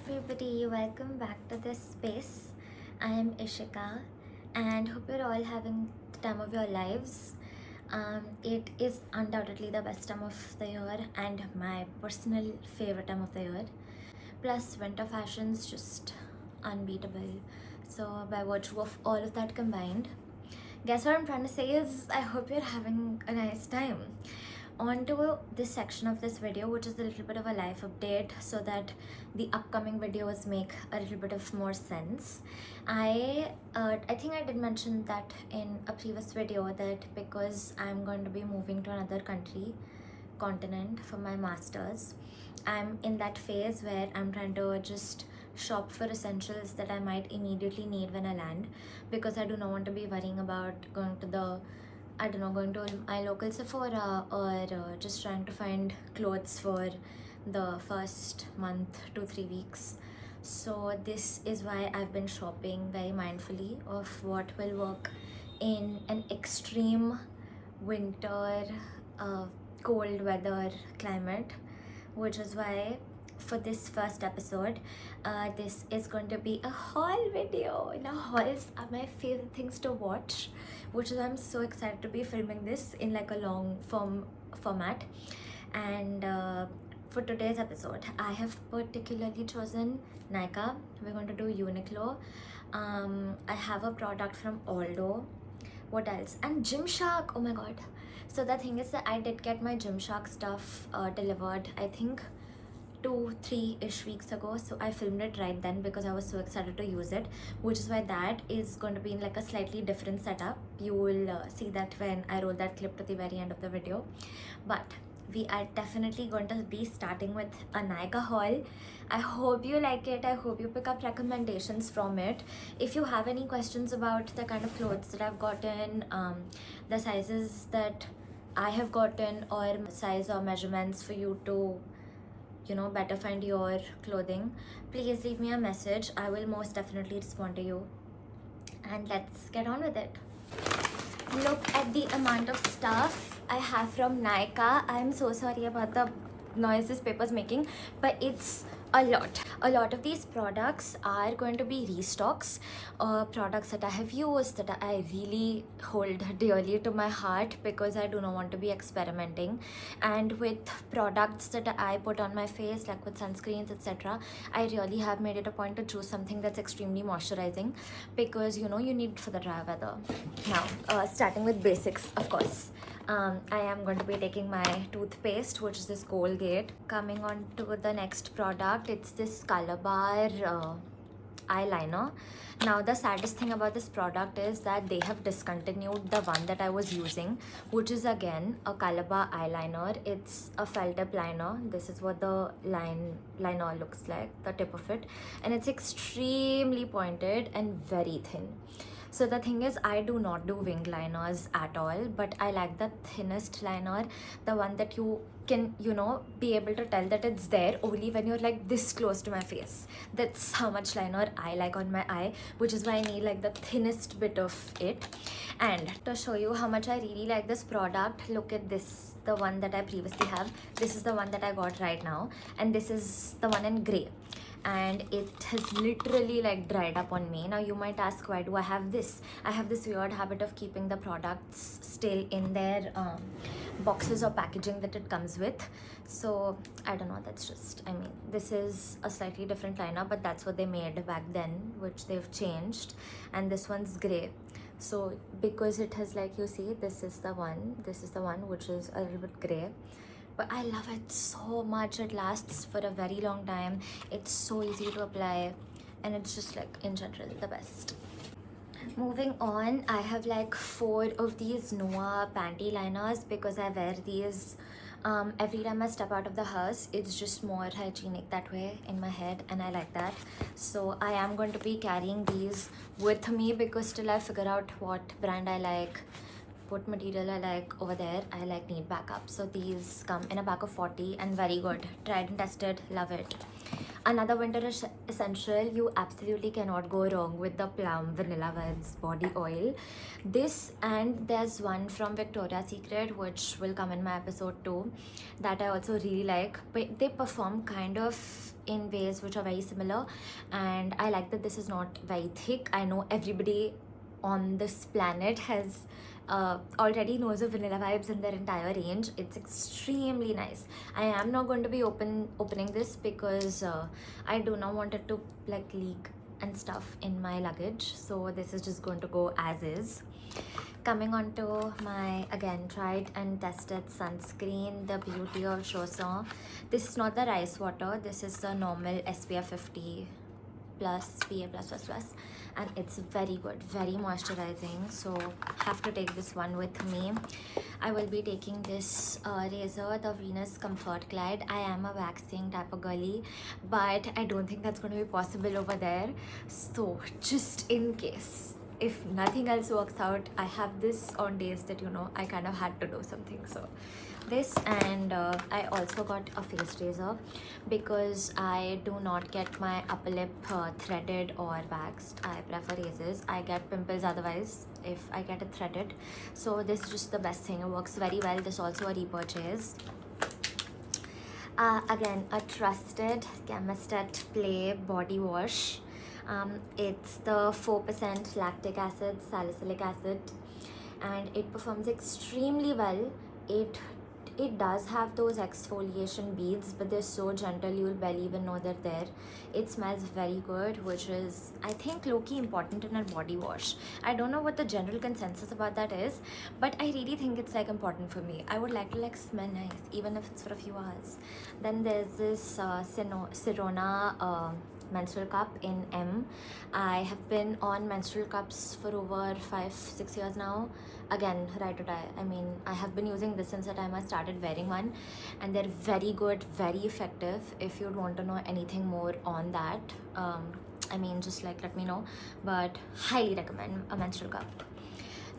everybody, welcome back to this space. I am Ishika and hope you're all having the time of your lives. It is undoubtedly the best time of the year and my personal favorite time of the year. Plus, winter fashions just unbeatable. So, by virtue of all of that combined, guess what I'm trying to say is I hope you're having a nice time. On to this section of this video, which is a little bit of a life update so that the upcoming videos make a little bit of more sense. I think I did mention that in a previous video that because I'm going to be moving to another continent for my masters, I'm in that phase where I'm trying to just shop for essentials that I might immediately need when I land, because I do not want to be worrying about going to my local Sephora or just trying to find clothes for the first month to 3 weeks. So this is why I've been shopping very mindfully of what will work in an extreme winter, cold weather climate, which is why for this first episode, this is going to be a haul video. Now, hauls are my favorite things to watch, which is why I'm so excited to be filming this in like a long format. And for today's episode, I have particularly chosen nykaa. We're going to do Uniqlo. I have a product from Aldo. What else? And Gymshark. Oh my god. So the thing is that I did get my Gymshark stuff delivered, I think 2-3-ish weeks ago. So I filmed it right then because I was so excited to use it, which is why that is going to be in like a slightly different setup. You will see that when I roll that clip to the very end of the video. But we are definitely going to be starting with a nykaa haul. I hope you like it. I hope you pick up recommendations from it. If you have any questions about the kind of clothes that I've gotten, the sizes that I have gotten, or size or measurements for you to better find your clothing, please leave me a message. I will most definitely respond to you. And let's get on with it. Look at the amount of stuff I have from nykaa. I'm so sorry about the noise this paper is making, but it's a lot of these products are going to be restocks, products that I have used, that I really hold dearly to my heart because I do not want to be experimenting. And with products that I put on my face, like with sunscreens, etc., I really have made it a point to choose something that's extremely moisturizing, because you need for the dry weather. Now, starting with basics, of course. I am going to be taking my toothpaste, which is this Colgate. Coming on to the next product, it's this color bar eyeliner. Now, the saddest thing about this product is that they have discontinued the one that I was using, which is again a color bar eyeliner. It's a felt tip liner. This is what the liner looks like, the tip of it, and it's extremely pointed and very thin. So the thing is, I do not do wing liners at all, but I like the thinnest liner, the one that you can, be able to tell that it's there only when you're like this close to my face. That's how much liner I like on my eye, which is why I need like the thinnest bit of it. And to show you how much I really like this product, look at this, the one that I previously have. This is the one that I got right now, and this is the one in grey. And it has literally like dried up on me. Now you might ask, why do I have this? I have this weird habit of keeping the products still in their boxes or packaging that it comes with. So I don't know, that's just, this is a slightly different liner, but that's what they made back then, which they've changed. And this one's grey. So because it has, like, you see, this is the one which is a little bit grey. But I love it so much. It lasts for a very long time. It's so easy to apply, and it's just like in general the best. Moving on, I have like 4 of these Noah panty liners because I wear these every time I step out of the house. It's just more hygienic that way in my head, and I like that. So I am going to be carrying these with me because till I figure out what brand I like, what material I like over there, I like need backup. So these come in a pack of 40 and very good, tried and tested, love it. Another winter essential, you absolutely cannot go wrong with the Plum Vanilla Vibes body oil. This, and there's one from Victoria's Secret which will come in my episode 2 that I also really like. But they perform kind of in ways which are very similar, and I like that this is not very thick. I know everybody on this planet has already knows of Vanilla Vibes in their entire range. It's extremely nice. I am not going to be opening this because I do not want it to like leak and stuff in my luggage, so this is just going to go as is. Coming on to my, again, tried and tested sunscreen, the Beauty of Joseon. This is not the rice water, this is the normal SPF 50 plus PA plus, and it's very good, very moisturizing, so have to take this one with me. I will be taking this razor, the Venus Comfort Glide. I am a waxing type of girly, but I don't think that's going to be possible over there, so just in case, if nothing else works out, I have this on days that, you know, I kind of had to do something. So this, and I also got a face razor because I do not get my upper lip threaded or waxed. I prefer razors. I get pimples otherwise if I get it threaded, so this is just the best thing. It works very well. This also a repurchase. Again, a trusted Chemist at Play body wash. It's the 4% lactic acid, salicylic acid, and it performs extremely well. It does have those exfoliation beads, but they're so gentle you'll barely even know they're there. It smells very good, which is, I think, low-key important in a body wash. I don't know what the general consensus about that is, but I really think it's like important for me. I would like to like smell nice, even if it's for a few hours. Then there's this Sirona menstrual cup in M. I have been on menstrual cups for over 5-6 years now. Again, right to die. I mean, I have been using this since the time I started wearing one, and they're very good, very effective. If you'd want to know anything more on that, I mean, just like let me know, but highly recommend a menstrual cup.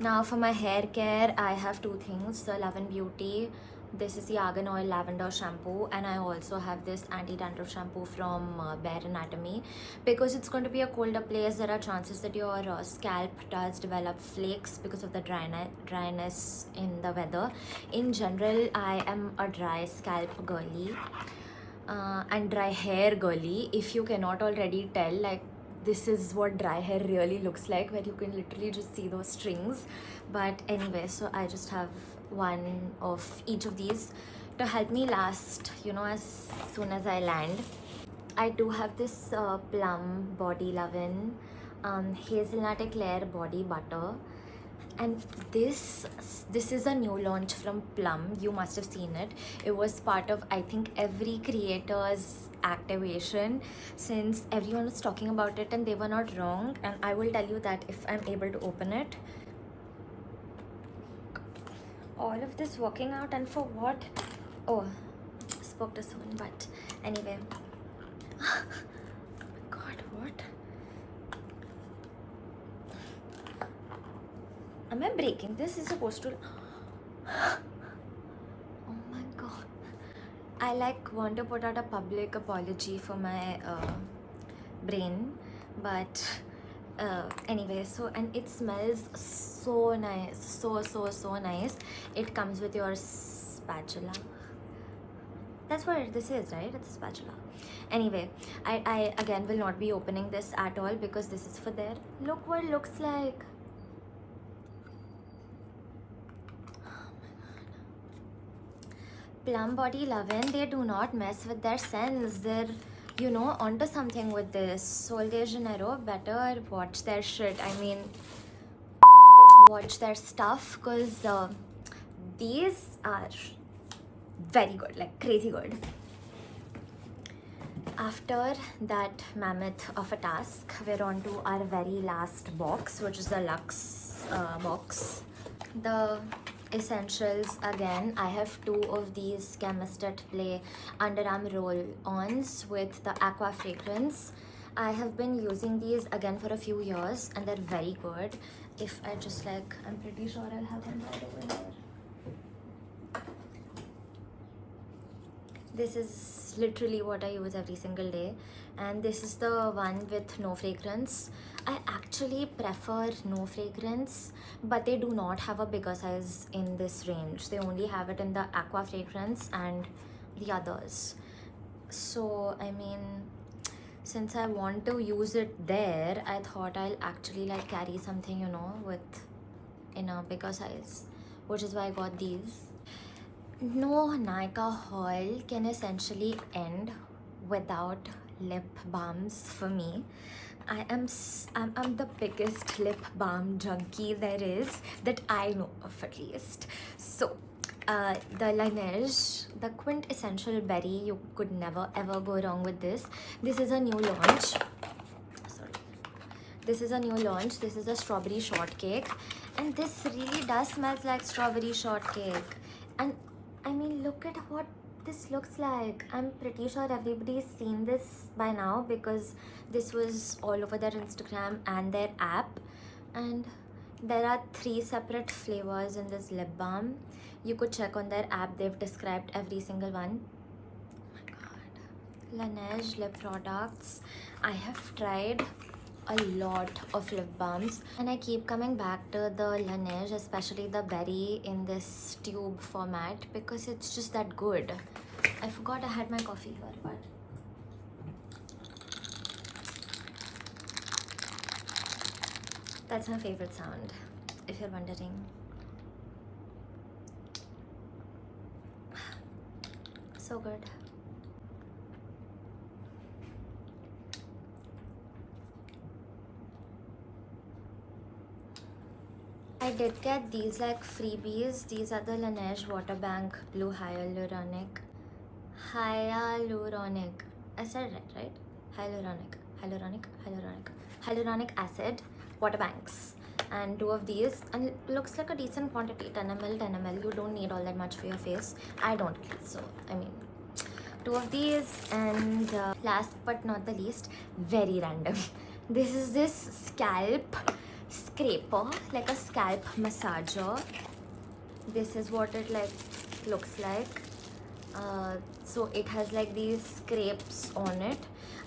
Now for my hair care, I have two things. The Love and Beauty, this is the Argan Oil Lavender Shampoo, and I also have this anti-dandruff shampoo from Bare Anatomy. Because it's going to be a colder place, there are chances that your scalp does develop flakes because of the dryness in the weather. In general, I am a dry scalp girly and dry hair girly. If you cannot already tell, like, this is what dry hair really looks like, where you can literally just see those strings. But anyway, so I just have one of each of these to help me last, you know, as soon as I land. I do have this Plum Body Lovin' Hazelnut Eclair Body Butter, and this is a new launch from Plum. You must have seen it. It was part of, I think, every creator's activation, since everyone was talking about it and they were not wrong. And I will tell you that if I'm able to open it, all of this working out, and for what? Oh, spoke too soon, but anyway. Oh my god, what? Am I breaking this? Is supposed to. Oh my god. I like want to put out a public apology for my brain, but anyway, so, and it smells so nice, so nice. It comes with your spatula. That's what this is, right? It's a spatula. Anyway, I again will not be opening this at all because this is for there. Look what it looks like. Plum Body Lovin', they do not mess with their scents. They're, you know, onto something with this. Sol de Janeiro better watch their shit. I mean, watch their stuff, because these are very good, like crazy good. After that mammoth of a task, we're on to our very last box, which is the Luxe box. The essentials, again, I have two of these Chemist at Play underarm roll-ons with the aqua fragrance. I have been using these again for a few years and they're very good. If I just like, I'm pretty sure I'll have one right over here. This is literally what I use every single day, and this is the one with no fragrance. I actually prefer no fragrance, but they do not have a bigger size in this range. They only have it in the aqua fragrance and the others. So I mean, since I want to use it there, I thought I'll actually like carry something, you know, with in a bigger size, which is why I got these. No nykaa haul can essentially end without lip balms for me. I'm the biggest lip balm junkie there is, that I know of at least. So the Laneige, the quintessential berry, you could never ever go wrong with this. This is a new launch. Sorry. This is a new launch. This is a strawberry shortcake, and this really does smells like strawberry shortcake. And I mean, look at what this looks like. I'm pretty sure everybody's seen this by now because this was all over their Instagram and their app. And there are 3 separate flavors in this lip balm. You could check on their app, they've described every single one. Oh my god. Laneige lip products. I have tried a lot of lip balms and I keep coming back to the Laneige, especially the berry in this tube format, because it's just that good. I forgot I had my coffee here, but that's my favorite sound, if you're wondering. So good. I did get these like freebies. These are the Laneige Water Bank Blue Hyaluronic. I said it right? Hyaluronic acid water banks. And 2 of these, and it looks like a decent quantity, 10 ml, 10 ml. You don't need all that much for your face. I don't, so I mean, 2 of these. And last but not the least, very random. This is this scalp scraper, like a scalp massager. This is what it like looks like. So it has like these scrapes on it.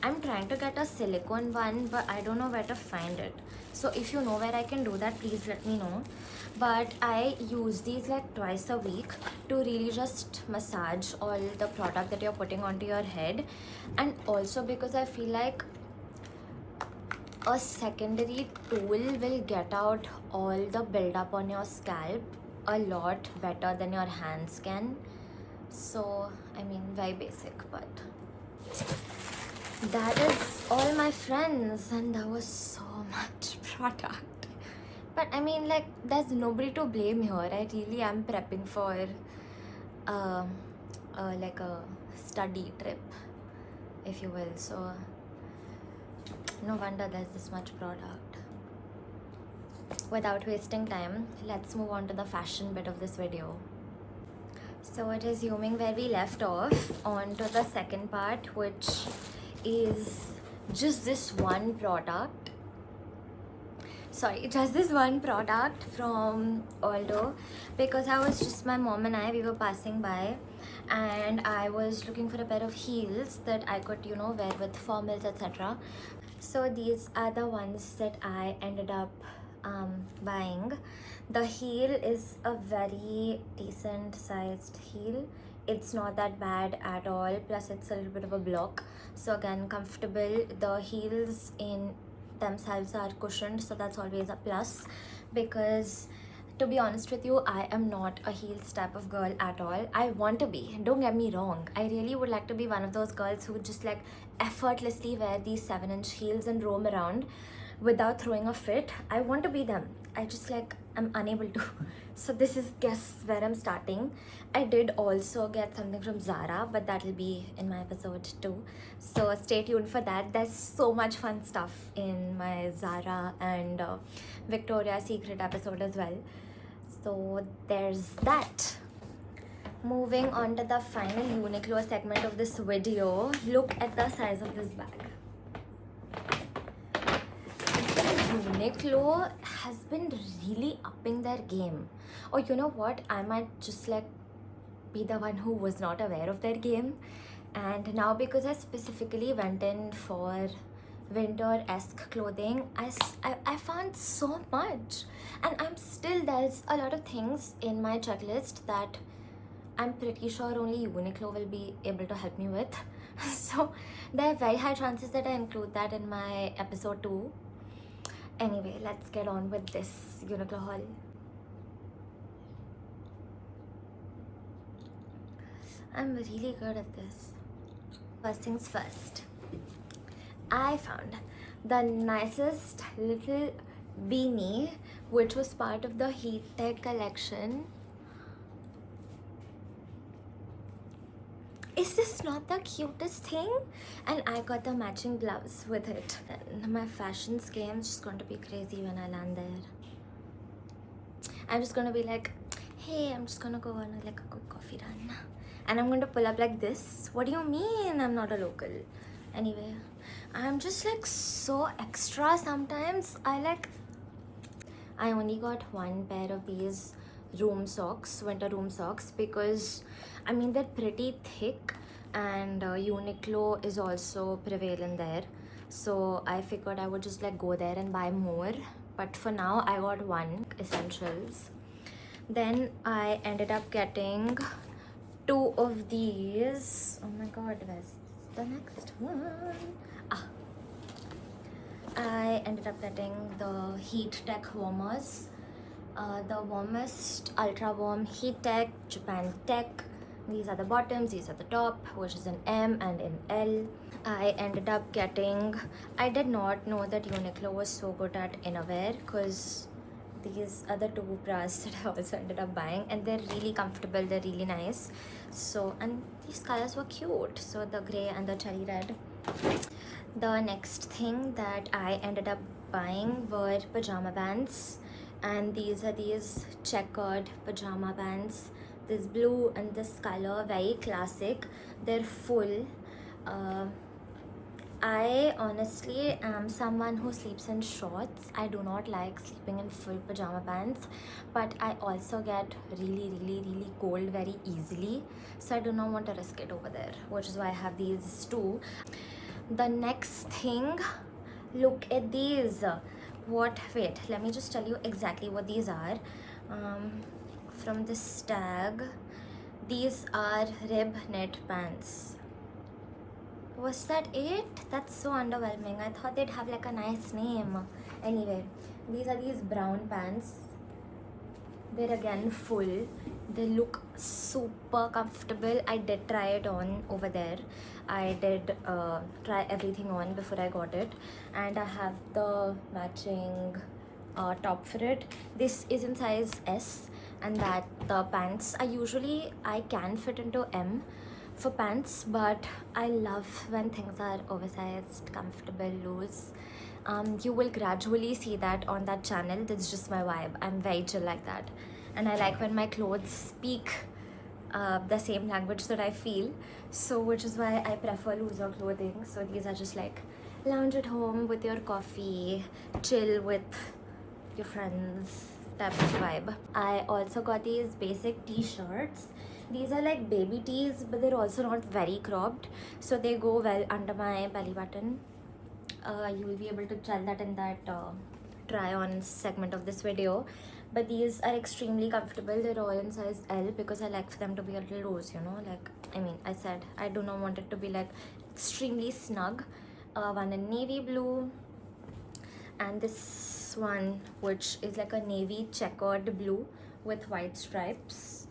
I'm trying to get a silicone one, but I don't know where to find it. So if you know where I can do that, please let me know. But I use these like twice a week to really just massage all the product that you're putting onto your head. And also because I feel like a secondary tool will get out all the buildup on your scalp a lot better than your hands can. So I mean, very basic, but that is all, my friends, and that was so much product. But I mean, like, there's nobody to blame here. I really am prepping for like a study trip, if you will. So no wonder there's this much product. Without wasting time, let's move on to the fashion bit of this video. So resuming where we left off, on to the second part, which is just this one product. Just this one product from Aldo, because I was just, my mom and I, we were passing by and I was looking for a pair of heels that I could, you know, wear with formals, etc. So these are the ones that I ended up buying. The heel is a very decent sized heel. It's not that bad at all, plus it's a little bit of a block, so again, comfortable. The heels in themselves are cushioned, so that's always a plus, because to be honest with you, I am not a heels type of girl at all. I want to be, don't get me wrong. I really would like to be one of those girls who just like effortlessly wear these 7-inch heels and roam around without throwing a fit. I want to be them. I just like, I'm unable to. So this is, guess where I'm starting. I did also get something from Zara, but that'll be in my episode too, so stay tuned for that. There's so much fun stuff in my Zara and Victoria's Secret episode as well. So there's that. Moving on to the final Uniqlo segment of this video. Look at the size of this bag. Uniqlo has been really upping their game. Or you know what, I might just like be the one who was not aware of their game. And now, because I specifically went in for winter-esque clothing, I found so much. And there's a lot of things in my checklist that I'm pretty sure only Uniqlo will be able to help me with. So there are very high chances that I include that in my episode 2. Anyway, let's get on with this Uniqlo haul. I'm really good at this. First things first, I found the nicest little beanie which was part of the Heat Tech collection. Is this not the cutest thing? And I got the matching gloves with it. And my fashion game's just going to be crazy when I land there. I'm just going to be like, hey, I'm just going to go on like a quick coffee run. And I'm going to pull up like this. What do you mean I'm not a local? Anyway, I'm just like so extra sometimes. I only got one pair of these winter room socks, because I mean they're pretty thick, and Uniqlo is also prevalent there, so I figured I would just like go there and buy more. But for now I got one essentials. Then I ended up getting 2 of these. Oh my god, where's the next one? I ended up getting the Heat Tech warmers. The warmest ultra warm Heat Tech Japan Tech. These are the bottoms, these are the top, which is in M and in L. I ended up getting, I did not know that Uniqlo was so good at innerwear, because these are the 2 bras that I also ended up buying, and they're really comfortable, they're really nice. So, and these colors were cute, so the grey and the cherry red. The next thing that I ended up buying were pajama pants, and these are these checkered pajama pants, this blue and this color, very classic. They're full. I honestly am someone who sleeps in shorts. I do not like sleeping in full pajama pants, but I also get really cold very easily, so I do not want to risk it over there, which is why I have these 2. The next thing, look at these. Wait, let me just tell you exactly what these are. From this tag, these are rib knit pants. Was that it? That's so underwhelming. I thought they'd have like a nice name. Anyway, these are these brown pants. They're again full. They look super comfortable. I did try it on over there. I did try everything on before I got it, and I have the matching top for it. This is in size S, and that the pants I can fit into M for pants, but I love when things are oversized, comfortable, loose. You will gradually see that on that channel. That's just my vibe. I'm very chill like that, and I like when my clothes speak the same language that I feel, so which is why I prefer looser clothing. So these are just like lounge at home with your coffee, chill with your friends type of vibe. I also got these basic t-shirts. These are like baby tees, but they're also not very cropped, so they go well under my belly button. You will be able to tell that in that try on segment of this video. But these are extremely comfortable. They're all in size L, because I like for them to be a little loose, you know, like, I mean, I said I do not want it to be like extremely snug. One in navy blue, and this one which is like a navy checkered blue with white stripes.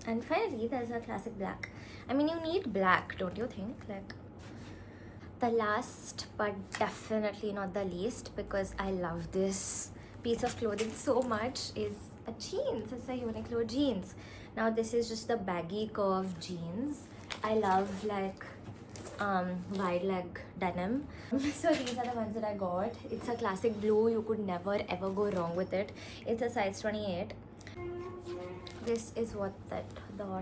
And finally there's a classic black. I mean, you need black, don't you think? Like, the last but definitely not the least, because I love this piece of clothing so much, is a jeans. It's a Uniqlo jeans. Now this is just the baggy curve jeans. I love like wide leg denim. So these are the ones that I got. It's a classic blue. You could never ever go wrong with it. It's a size 28. This is what the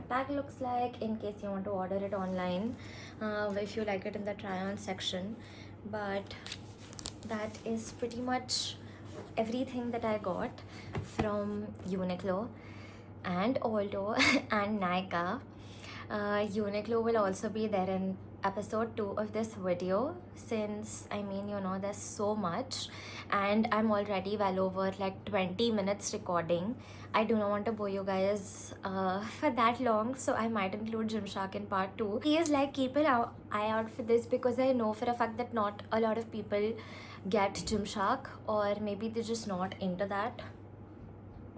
tag looks like, in case you want to order it online, if you like it in the try on section. But that is pretty much everything that I got from Uniqlo. and Aldo and Nykaa. Uniqlo will also be there in episode 2 of this video, since I mean, you know, there's so much and I'm already well over like 20 minutes recording. I do not want to bore you guys for that long, so I might include Gymshark in part 2. Please like keep an eye out for this, because I know for a fact that not a lot of people get Gymshark, or maybe they're just not into that.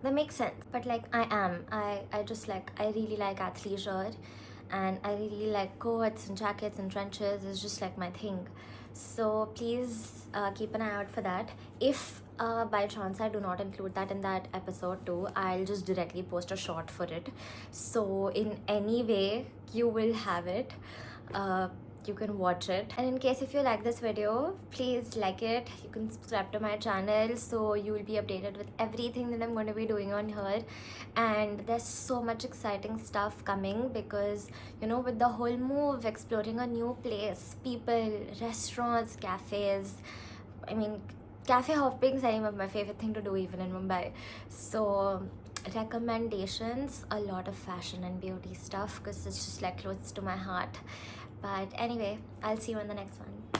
That makes sense, but like I just like, I really like athleisure, and I really like coats and jackets and trenches. It's just like my thing. So please keep an eye out for that. If by chance I do not include that in that episode too, I'll just directly post a short for it, so in any way you will have it. You can watch it, and in case if you like this video, please like it. You can subscribe to my channel, so you will be updated with everything that I'm going to be doing on here. And there's so much exciting stuff coming, because you know, with the whole move, exploring a new place, people, restaurants, cafes, I mean, cafe hopping is my favorite thing to do even in Mumbai. So recommendations, a lot of fashion and beauty stuff, because it's just like close to my heart. But anyway, I'll see you in the next one.